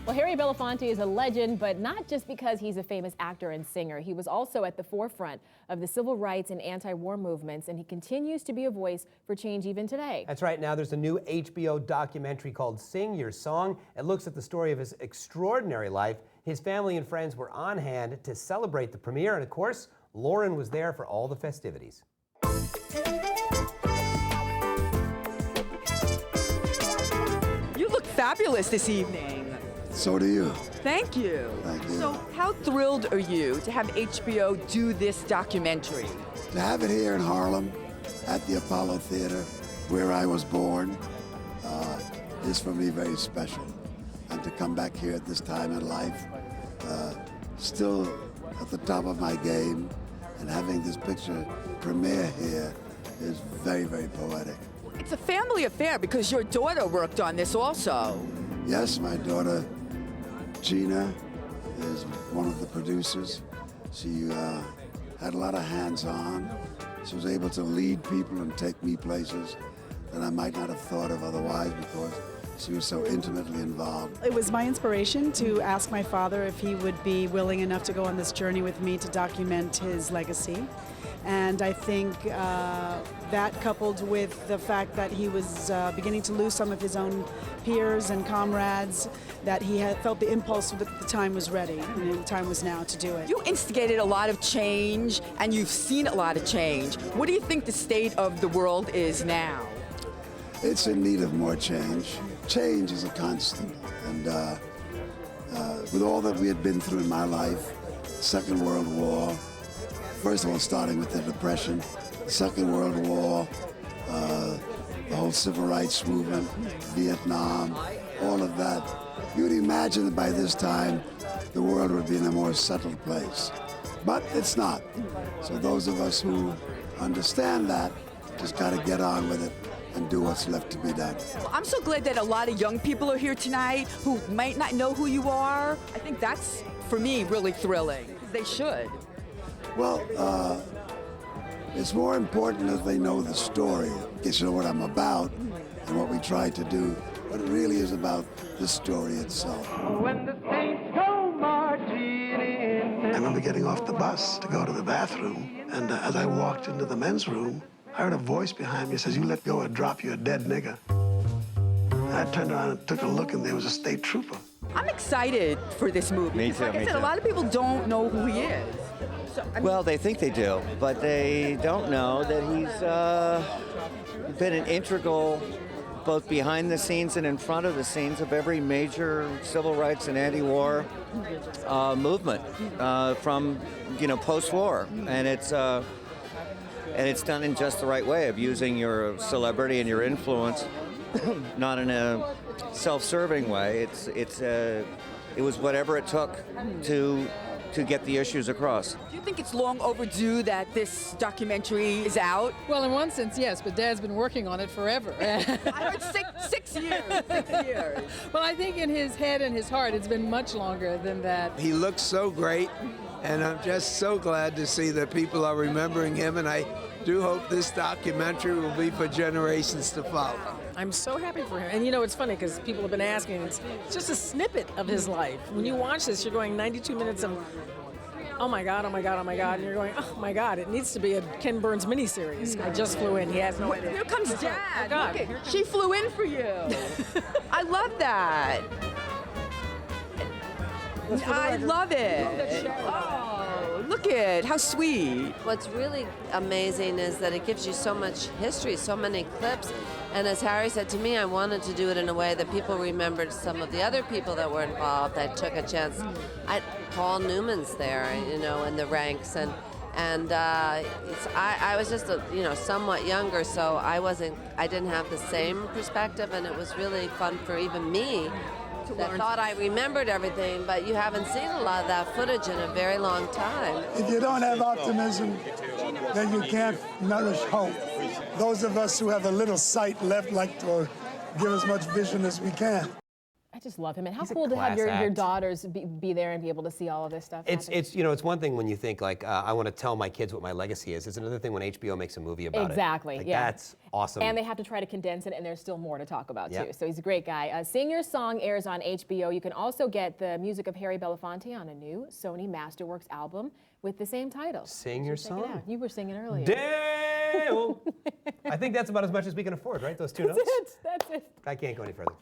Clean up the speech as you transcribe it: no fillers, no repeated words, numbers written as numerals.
Well, Harry Belafonte is a legend, but not just because he's a famous actor and singer. He was also at the forefront of the civil rights and anti-war movements, and he continues to be a voice for change even today. That's right. Now there's a new HBO documentary called Sing Your Song. It looks at the story of his extraordinary life. His family and friends were on hand to celebrate the premiere, and of course, Lauren was there for all the festivities. You look fabulous this evening. So do you. Thank you. Thank you. So how thrilled are you to have HBO do this documentary? To have it here in Harlem at the Apollo Theater, where I was born, is for me very special. And to come back here at this time in life, still at the top of my game, and having this picture premiere here is very, very poetic. It's a family affair because your daughter worked on this also. Yes, my daughter Gina is one of the producers. She had a lot of hands-on. She was able to lead people and take me places that I might not have thought of otherwise because she was so intimately involved. It was my inspiration to ask my father if he would be willing enough to go on this journey with me to document his legacy. And I think that, coupled with the fact that he was beginning to lose some of his own peers and comrades, that he had felt the impulse that the time was ready and the time was now to do it. You instigated a lot of change, and you've seen a lot of change. What do you think the state of the world is now? It's in need of more change. Change is a constant. And with all that we had been through in my life, Second World War, first of all, starting with the Depression, the Second World War, the whole civil rights movement, Vietnam, all of that. You would imagine that by this time, the world would be in a more settled place. But it's not. So those of us who understand that just got to get on with it and do what's left to be done. Well, I'm so glad that a lot of young people are here tonight who might not know who you are. I think that's, for me, really thrilling. They should. Well, it's more important that they know the story, get to know what I'm about and what we try to do, but it really is about the story itself. When the saints go marching in. I remember getting off the bus to go to the bathroom, and as I walked into the men's room, I heard a voice behind me that says, "You let go or drop you a dead nigger." And I turned around and took a look, and there was a state trooper. I'm excited for this movie. Me too, Like I me said, too. a lot of people don't know who he is. So, I mean, Well, they think they do, but they don't know that he's been an integral, both behind the scenes and in front of the scenes, of every major civil rights and anti-war movement from, post-war, and it's done in just the right way of using your celebrity and your influence, not in a self-serving way. It was whatever it took to get the issues across. do you think it's long overdue that this documentary is out? Well, in one sense, yes, but Dad's been working on it forever. I heard six years. 6 years. Well, I think in his head and his heart, it's been much longer than that. He looks so great, and I'm just so glad to see that people are remembering him, and I do hope this documentary will be for generations to follow. I'm so happy for him. And it's funny because people have been asking, it's just a snippet of his life. When you watch this, you're going 92 minutes of, oh my God, oh my God, oh my God. And you're going, oh my God, it needs to be a Ken Burns miniseries. I just flew in. He has no idea. Here comes Dad. Oh God. Look at, she flew in for you. I love that. I love it. Oh, look at how sweet. What's really amazing is that it gives you so much history, so many clips. And as Harry said to me, I wanted to do it in a way that people remembered some of the other people that were involved. I took a chance. Paul Newman's there, in the ranks, and I was just somewhat younger, so I didn't have the same perspective, and it was really fun for even me that thought I remembered everything, but you haven't seen a lot of that footage in a very long time. If you don't have optimism, then you can't nourish hope. Those of us who have a little sight left like to give as much vision as we can. I just love him. And how He's a cool to have class your act. daughters be there and be able to see all of this stuff. It's happen. it's one thing when you think like I want to tell my kids what my legacy is. It's another thing when HBO makes a movie about it. Exactly. Like, yeah. That's awesome. And they have to try to condense it, and there's still more to talk about Yep. too. So he's a great guy. Sing Your Song airs on HBO. You can also get the music of Harry Belafonte on a new Sony Masterworks album with the same title. Sing Your Check it Song. out. You were singing earlier. Dale. I think that's about as much as we can afford, right? Those two notes. That's it. I can't go any further.